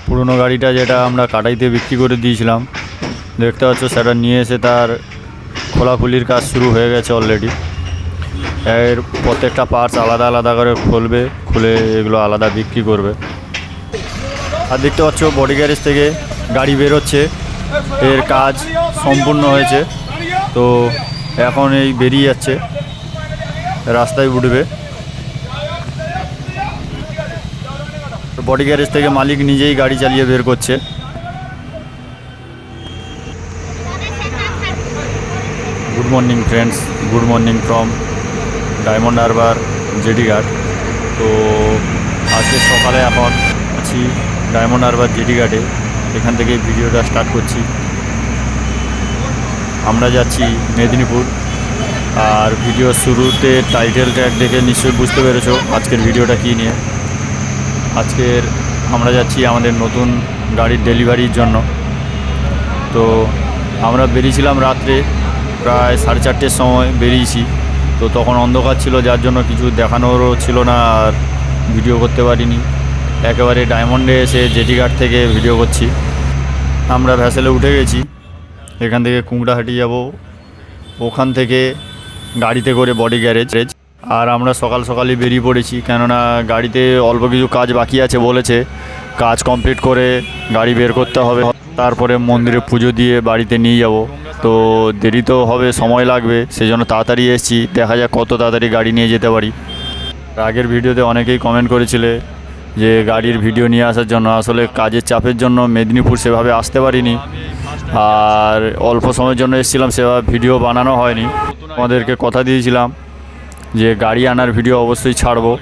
পুরনো গাড়িটা যেটা আমরা কাটাইতে বিক্রি করে দিয়েছিলাম, দেখতে পাচ্ছ সেটা নিয়ে এসে তার খোলাখুলির কাজ শুরু হয়ে গেছে অলরেডি। এর প্রত্যেকটা পার্টস আলাদা আলাদা করে খুলবে, খুলে এগুলো আলাদা বিক্রি করবে। আর দেখতে পাচ্ছ বডি গ্যারেজ থেকে গাড়ি বেরোচ্ছে, এর কাজ সম্পূর্ণ হয়েছে। তো এখন এই বেরিয়ে যাচ্ছে, রাস্তায় উঠবে। বডি গ্যারেজ থেকে মালিক নিজেই গাড়ি চালিয়ে বের করছে। Good morning friends, good morning from diamond Harbour jetty ঘাট। তো আজকে সকালে এখন আছি ডায়মন্ড হারবার জেটি ঘাটে, এখান থেকে ভিডিওটা স্টার্ট করছি। আমরা যাচ্ছি মেদিনীপুর। আর ভিডিও শুরুতে টাইটেল ট্যাগ দেখে নিশ্চয়ই বুঝতে পেরেছো আজকের ভিডিওটা কী নিয়ে। আজকের আমরা যাচ্ছি আমাদের নতুন গাড়ির ডেলিভারির জন্য। তো আমরা বেরিয়েছিলাম রাত্রে প্রায় 4:30-র সময় বেরিয়েছি। তো তখন অন্ধকার ছিল, যার জন্য কিছু দেখানোরও ছিল না, আর ভিডিও করতে পারিনি। একেবারে ডায়মন্ডে এসে জেটি ঘাট থেকে ভিডিও করছি। আমরা ভ্যাসেলে উঠে গেছি, এখান থেকে কুমড়াহাটি যাব, ওখান থেকে গাড়িতে করে বডি গ্যারেজ। আর আমরা সকাল সকালই বেরিয়ে পড়েছি, কেননা গাড়িতে অল্প কিছু কাজ বাকি আছে বলেছে। কাজ কমপ্লিট করে গাড়ি বের করতে হবে, তারপরে মন্দিরে পুজো দিয়ে বাড়িতে নিয়ে যাব। তো দেরি তো হবে, সময় লাগবে, সেই জন্য তাড়াতাড়ি এসেছি। দেখা যাক কত তাড়াতাড়ি গাড়ি নিয়ে যেতে পারি। আগের ভিডিওতে অনেকেই কমেন্ট করেছিলে যে গাড়ির ভিডিও নিয়ে আসার জন্য। আসলে কাজের চাপের জন্য মেদিনীপুর সেভাবে আসতে পারিনি, আর অল্প সময়ের জন্য এসেছিলাম, সেভাবে ভিডিও বানানো হয়নি। আমাদেরকে কথা দিয়েছিলাম যে গাড়ি আনার ভিডিও অবশ্যই ছাড়বো।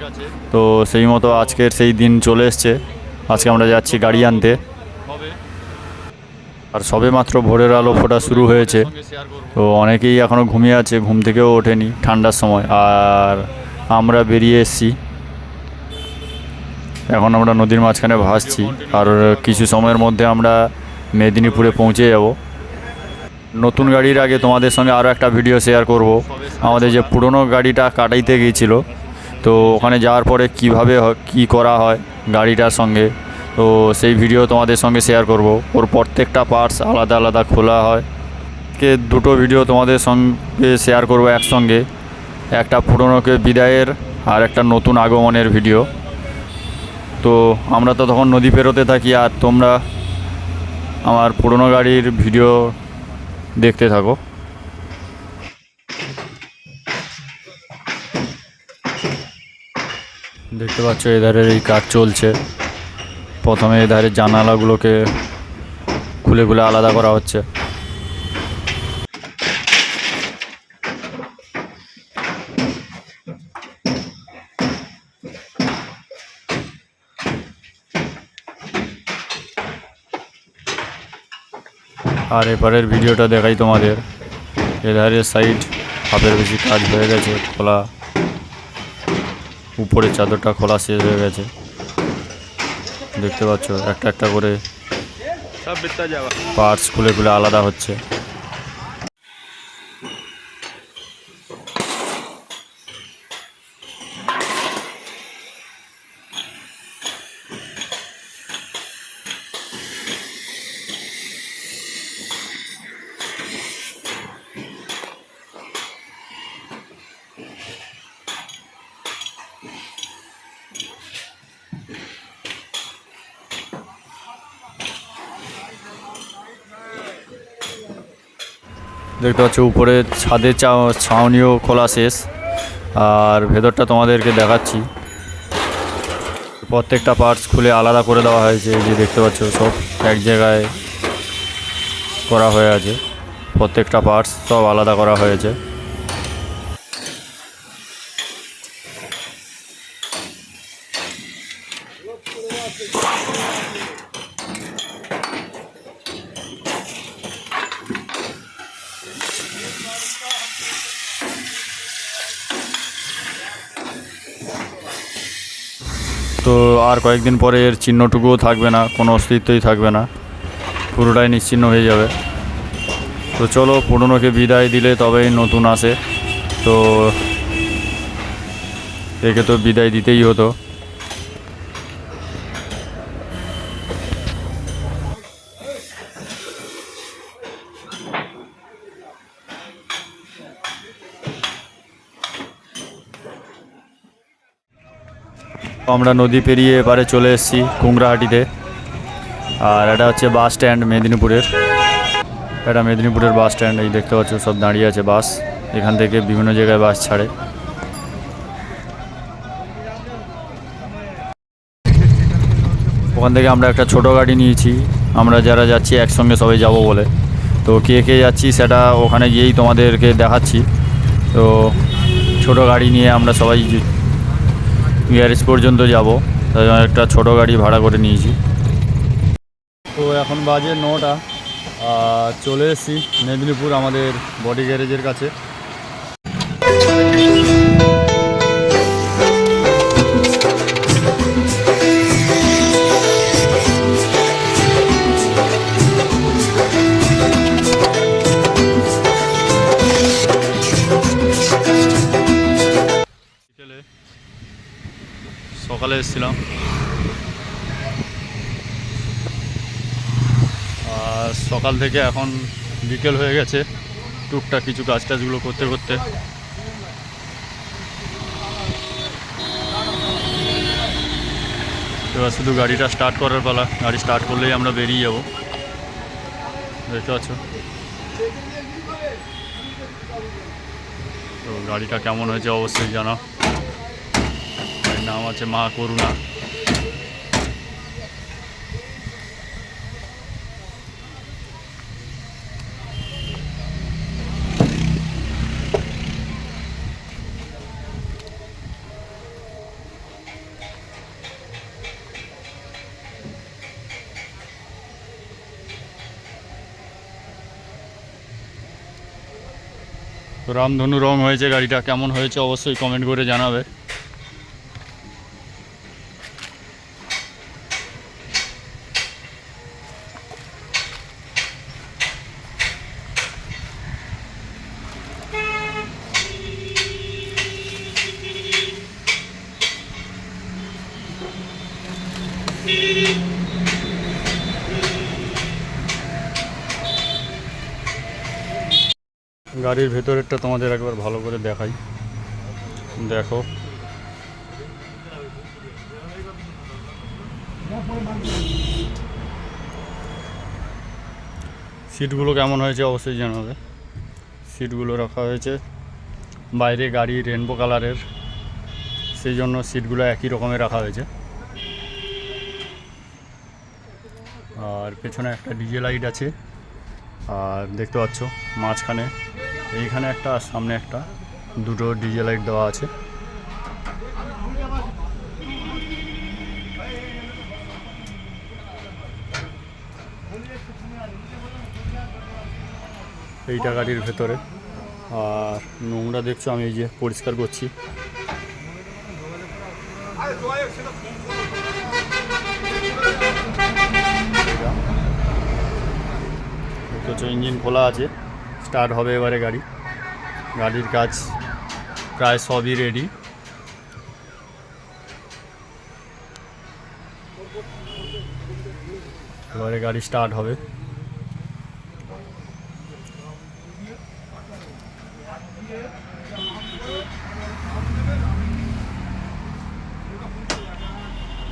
তো সেই মতো আজকের সেই দিন চলে এসছে। আজকে আমরা যাচ্ছি গাড়ি আনতে। আর সবে মাত্র ভোরের আলো ফোটা শুরু হয়েছে, তো অনেকেই এখনও ঘুমিয়ে আছে, ঘুম থেকেও ওঠেনি ঠান্ডার সময়। আর আমরা বেরিয়ে এসেছি, এখন আমরা নদীর মাঝখানে ভাসছি। আর কিছু সময়ের মধ্যে আমরা মেদিনীপুরে পৌঁছে যাব। নতুন গাড়ির আগে তোমাদের সঙ্গে আরও একটা ভিডিও শেয়ার করব। আমাদের যে পুরনো গাড়িটা কাটাইতে গিয়েছিল, তো ওখানে যাওয়ার পরে কীভাবে কী করা হয় গাড়িটার সঙ্গে, তো সেই ভিডিও তোমাদের সঙ্গে শেয়ার করব। ওর প্রত্যেকটা পার্টস আলাদা আলাদা খোলা হয়। আজকে দুটো ভিডিও তোমাদের সঙ্গে শেয়ার করব একসঙ্গে, একটা পুরনোকে বিদায়ের আর একটা নতুন আগমনের ভিডিও। তো আমরা তো তখন নদী পেরোতে থাকি, আর তোমরা আমার পুরনো গাড়ির ভিডিও দেখতে থাকো। দেখতে পাচ্ছ এধারের এই কাজ চলছে। প্রথমে এধারের জানালাগুলোকে খুলে খুলে আলাদা করা হচ্ছে। আর এপারের ভিডিওটা দেখাই তোমাদের। এধারের সাইড হাফের বেশি কাজ হয়ে গেছে খোলা, উপরের চাদরটা খোলা শেষ হয়ে গেছে। দেখতে পাচ্ছ একটা একটা করে পার্টস খুলে খুলে আলাদা হচ্ছে। দেখতে পাচ্ছ উপরে ছাদের ছাউনিও খোলা শেষ, আর ভেতরটা তোমাদেরকে দেখাচ্ছি। প্রত্যেকটা পার্টস খুলে আলাদা করে দেওয়া হয়েছে। এই যে দেখতে পাচ্ছ সব এক জায়গায় করা হয়ে আছে, প্রত্যেকটা পার্টস সব আলাদা করা হয়েছে। তো আর কয়েকদিন পরে এর চিহ্নটুকুও থাকবে না, কোনো অস্তিত্বই থাকবে না, পুরোটাই নিশ্চিহ্ন হয়ে যাবে। তো চলো পুরনোকে বিদায় দিলে তবেই নতুন আসে। তো একে তো বিদায় দিতেই হতো। আমরা নদী পেরিয়ে এবারে চলে এসেছি কুংড়াহাটিতে। আর এটা হচ্ছে বাস স্ট্যান্ড মেদিনীপুরের। এটা মেদিনীপুরের বাস স্ট্যান্ড। এই দেখতে পাচ্ছ সব দাঁড়িয়ে আছে বাস। এখান থেকে বিভিন্ন জায়গায় বাস ছাড়ে। ওখান থেকে আমরা একটা ছোট গাড়ি নিয়েছি। আমরা যারা যাচ্ছি একসঙ্গে সবাই যাব বলে। তো কে কে যাচ্ছি সেটা ওখানে গিয়েই তোমাদেরকে দেখাচ্ছি। তো ছোট গাড়ি নিয়ে আমরা সবাই গ্যারেজ পর্যন্ত যাব, তাই জন্য একটা ছোট গাড়ি ভাড়া করে নিয়েছি। তো এখন বাজে 9টা। চলে এসেছি মেদিনীপুর আমাদের বডি গ্যারেজের কাছে। সকালে এসেছিলাম, আর সকাল থেকে এখন বিকেল হয়ে গেছে। টুকটাক কিছু কাজ টাজগুলো করতে করতে এবার শুধু গাড়িটা স্টার্ট করার পালা। গাড়ি স্টার্ট করলেই আমরা বেরিয়ে যাব। দেখতে পাচ্ছ তো গাড়িটা কেমন হয়েছে অবশ্যই জানাও। এর নাম আছে মা করুণা। তো রামধনু রং হয়েছে গাড়িটা। কেমন হয়েছে অবশ্যই কমেন্ট করে জানাবে। গাড়ির ভেতরেরটা তোমাদের একবার ভালো করে দেখাই। দেখো সিটগুলো কেমন হয়েছে অবশ্যই জানাবে। সিটগুলো রাখা হয়েছে বাইরে গাড়ি রেনবো কালারের, সেই জন্য সিটগুলো একই রকমের রাখা হয়েছে। আর পেছনে একটা ডিজে লাইট আছে। আর দেখতে পাচ্ছ মাঝখানে এইখানে একটা আর সামনে একটা, দুটো ডিজে লাইট দেওয়া আছে। এইটা গাড়ির ভেতরে। আর নোংরা দেখছো আমি এই যে পরিষ্কার করছি। দেখছো ইঞ্জিন খোলা আছে, স্টার্ট হবে এবারে গাড়ি। গাড়ির কাজ প্রায় সবই রেডি। এবারে গাড়ি স্টার্ট হবে।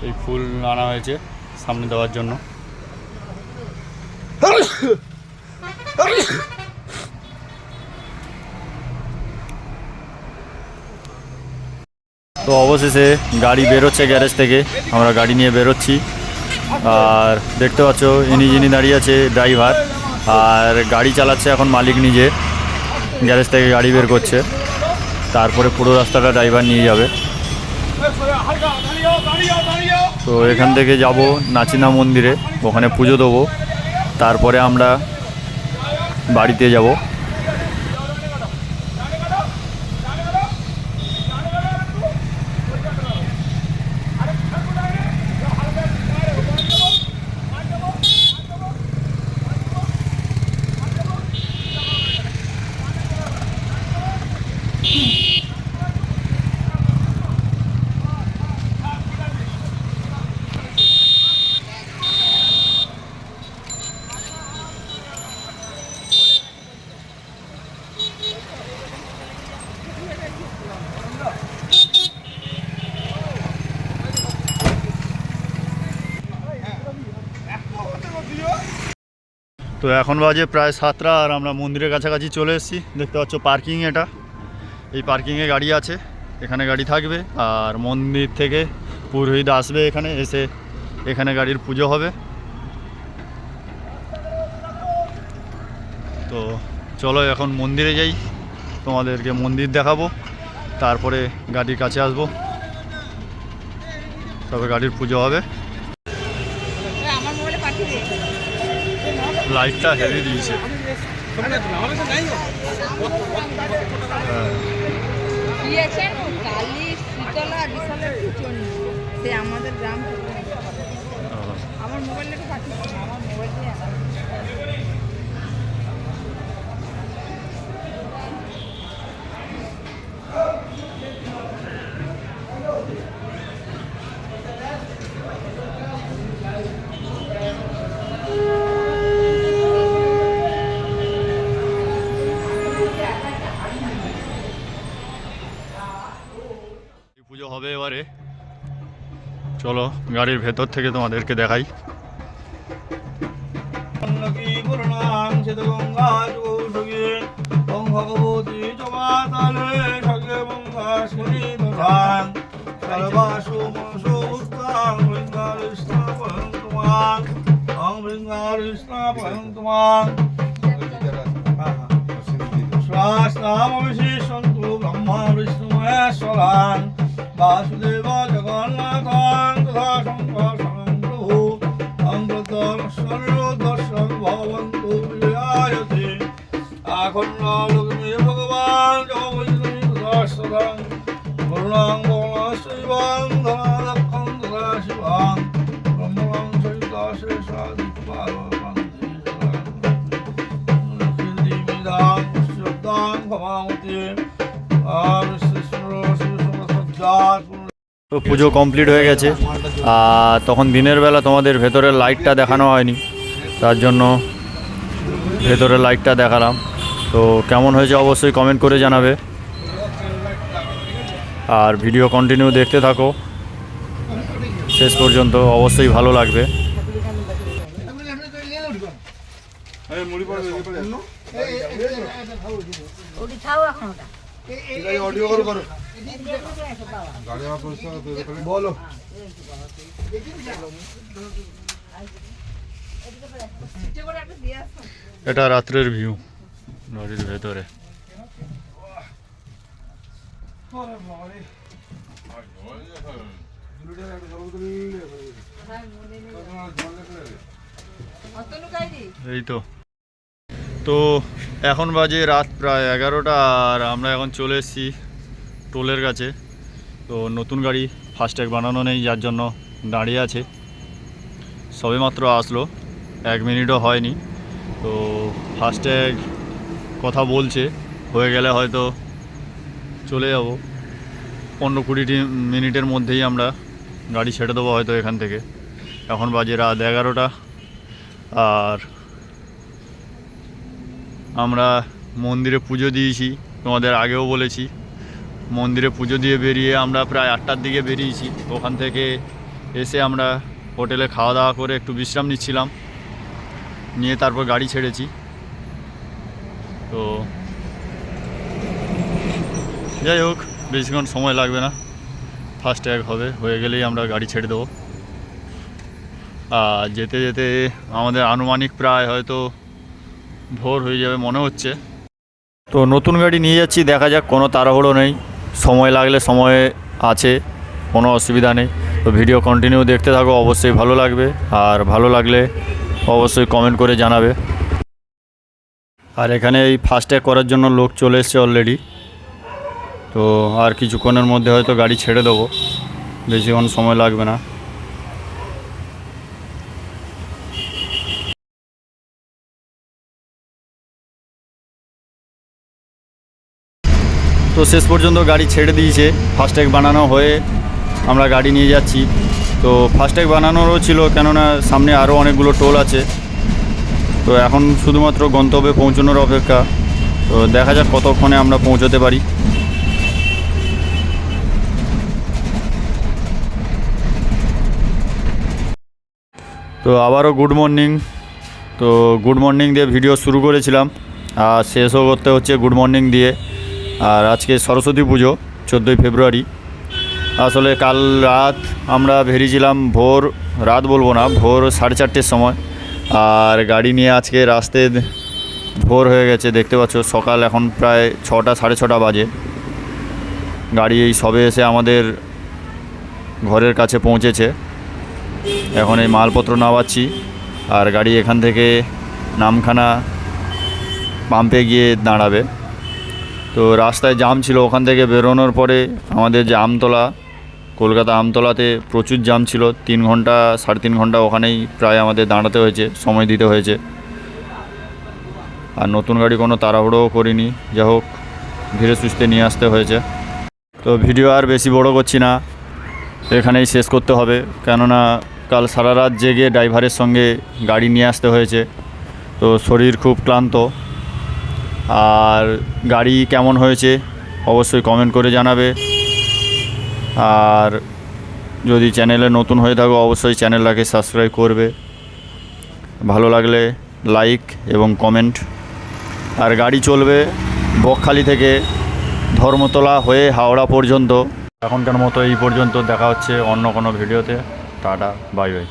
এই ফুল আনা হয়েছে সামনে দেওয়ার জন্য। তো অবশেষে গাড়ি বেরোচ্ছে গ্যারেজ থেকে। আমরা গাড়ি নিয়ে বেরোচ্ছি। আর দেখতে পাচ্ছ যিনি দাঁড়িয়ে আছে ড্রাইভার, আর গাড়ি চালাচ্ছে এখন মালিক নিজে। গ্যারেজ থেকে গাড়ি বের করছে, তারপরে পুরো রাস্তাটা ড্রাইভার নিয়ে যাবে। তো এখান থেকে যাব নাচিনা মন্দিরে, ওখানে পুজো দেবো, তারপরে আমরা বাড়িতে যাব। তো এখন বাজে প্রায় 7টা আর আমরা মন্দিরের কাছাকাছি চলে এসেছি। দেখতে পাচ্ছ পার্কিং, এটা এই পার্কিংয়ে গাড়ি আছে, এখানে গাড়ি থাকবে। আর মন্দির থেকে পুরোহিত আসবে, এখানে এসে এখানে গাড়ির পুজো হবে। তো চলো এখন মন্দিরে যাই, তোমাদেরকে মন্দির দেখাবো, তারপরে গাড়ির কাছে আসবো, তবে গাড়ির পুজো হবে। লাইটটা হেভি দিয়েছে। আমাদের গ্রাম আমার মোবাইল পাঠিয়েছে, আমার মোবাইল পুজো হবে এবারে। চলো গাড়ির ভেতর থেকে তোমাদেরকে দেখাই। ব্রহ্মা বিষ্ণু মহেশ্বরান বাসুদেব জগন্নাথং তথা শঙ্কর প্রভু অঙ্গদর্শন দর্শন ভবন্তু বিজয়ায়তে আখণ্ড লক্ষ্মী ভগবান জগৎ করুণাং বর্ণশৈবাং ধনাদক্ষং তথা শিবাং ব্রহ্মণং সহিত শেষাদিপালং শব্দাং ক্ষমামতি তো পুজো কমপ্লিট হয়ে গেছে। আর তখন দিনের বেলা তোমাদের ভেতরের লাইটটা দেখানো হয়নি, তার জন্য ভেতরের লাইটটা দেখালাম। তো কেমন হয়েছে অবশ্যই কমেন্ট করে জানাবে, আর ভিডিও কন্টিনিউ দেখতে থাকো শেষ পর্যন্ত, অবশ্যই ভালো লাগবে। বলো এটা রাত্রের ভিউ নদীর ভেতরে। এই তো এখন বাজে রাত প্রায় 11টা আর আমরা এখন চলে এসেছি টোলের কাছে। তো নতুন গাড়ি ফাস্ট্যাগ বানানো নেই, যার জন্য দাঁড়িয়ে আছে। সবেমাত্র আসলো, 1 মিনিটও হয়নি। তো ফাস্ট্যাগ কথা বলছে, হয়ে গেলে হয়তো চলে যাব। 15-20 মিনিটের মধ্যেই আমরা গাড়ি ছেড়ে দেবো হয়তো এখান থেকে। এখন বাজে রাত 11টা আর আমরা মন্দিরে পুজো দিয়েছি, তোমাদের আগেও বলেছি। মন্দিরে পুজো দিয়ে বেরিয়ে আমরা প্রায় 8টার দিকে বেরিয়েছি। ওখান থেকে এসে আমরা হোটেলে খাওয়া দাওয়া করে একটু বিশ্রাম নিচ্ছিলাম, নিয়ে তারপর গাড়ি ছেড়েছি। তো যাই হোক, বেশিক্ষণ সময় লাগবে না, ফাস্ট্যাগ হয়ে গেলেই আমরা গাড়ি ছেড়ে দেবো। আর যেতে যেতে আমাদের আনুমানিক প্রায় হয়তো ভোর হয়ে যাবে মনে হচ্ছে। তো নতুন গাড়ি নিয়ে যাচ্ছি, দেখা যাক, কোনো তাড়াহুড়ো নেই, সময় লাগলে সময় আছে, কোনো অসুবিধা নেই। তো ভিডিও কন্টিনিউ দেখতে থাকো, অবশ্যই ভালো লাগবে। আর ভালো লাগলে অবশ্যই কমেন্ট করে জানাবে। আর এখানে এই ফাস্ট্যাগ করার জন্য লোক চলে এসছে অলরেডি। তো আর কিছুক্ষণের মধ্যে হয়তো গাড়ি ছেড়ে দেবো, বেশিক্ষণ সময় লাগবে না। তো শেষ পর্যন্ত গাড়ি ছেড়ে দিয়েছে, ফাস্ট্যাগ বানানো হয়ে আমরা গাড়ি নিয়ে যাচ্ছি। তো ফাস্ট্যাগ বানানোরও ছিল, কেননা সামনে আরও অনেকগুলো টোল আছে। তো এখন শুধুমাত্র গন্তব্যে পৌঁছানোর অপেক্ষা। তো দেখা যাক কতক্ষণে আমরা পৌঁছতে পারি। তো আবারও গুড মর্নিং। তো গুড মর্নিং দিয়ে ভিডিও শুরু করেছিলাম আর শেষও করতে হচ্ছে গুড মর্নিং দিয়ে। আর আজকে সরস্বতী পুজো 14ই ফেব্রুয়ারি। আসলে কাল রাত আমরা বেরিয়েছিলাম রাত বলবো না, ভোর 4:30-র সময়। আর গাড়ি নিয়ে আজকে রাস্তায় ভোর হয়ে গেছে, দেখতে পাচ্ছ সকাল এখন প্রায় 6টা 6:30 বাজে। গাড়ি এই সবে এসে আমাদের ঘরের কাছে পৌঁছেছে। এখন এই মালপত্র নামাচ্ছি আর গাড়ি এখান থেকে নামখানা পাম্পে গিয়ে দাঁড়াবে। তো রাস্তায় জাম ছিল, ওখান থেকে বেরোনোর পরে আমাদের যে আমতলা, কলকাতা আমতলাতে প্রচুর জাম ছিল। 3 ঘন্টা 3.5 ঘন্টা ওখানেই প্রায় আমাদের দাঁড়াতে হয়েছে, সময় দিতে হয়েছে। আর নতুন গাড়ি কোনো তাড়াহুড়োও করিনি, যা হোক ধীরে সুস্থে নিয়ে আসতে হয়েছে। তো ভিডিও আর বেশি বড় করছি না, এখানেই শেষ করতে হবে, কেননা কাল সারা রাত জেগে ড্রাইভারের সঙ্গে গাড়ি নিয়ে আসতে হয়েছে। তো শরীর খুব ক্লান্ত। আর গাড়ি কেমন হয়েছে অবশ্যই কমেন্ট করে জানাবে। আর যদি চ্যানেলে নতুন হয়ে থাকো অবশ্যই চ্যানেলটাকে সাবস্ক্রাইব করবে, ভালো লাগলে লাইক এবং কমেন্ট। আর গাড়ি চলবে বকখালি থেকে ধর্মতলা হয়ে হাওড়া পর্যন্ত। এখনকার মতো এই পর্যন্ত, দেখা হচ্ছে অন্য কোনো ভিডিওতে। Tata, bye bye.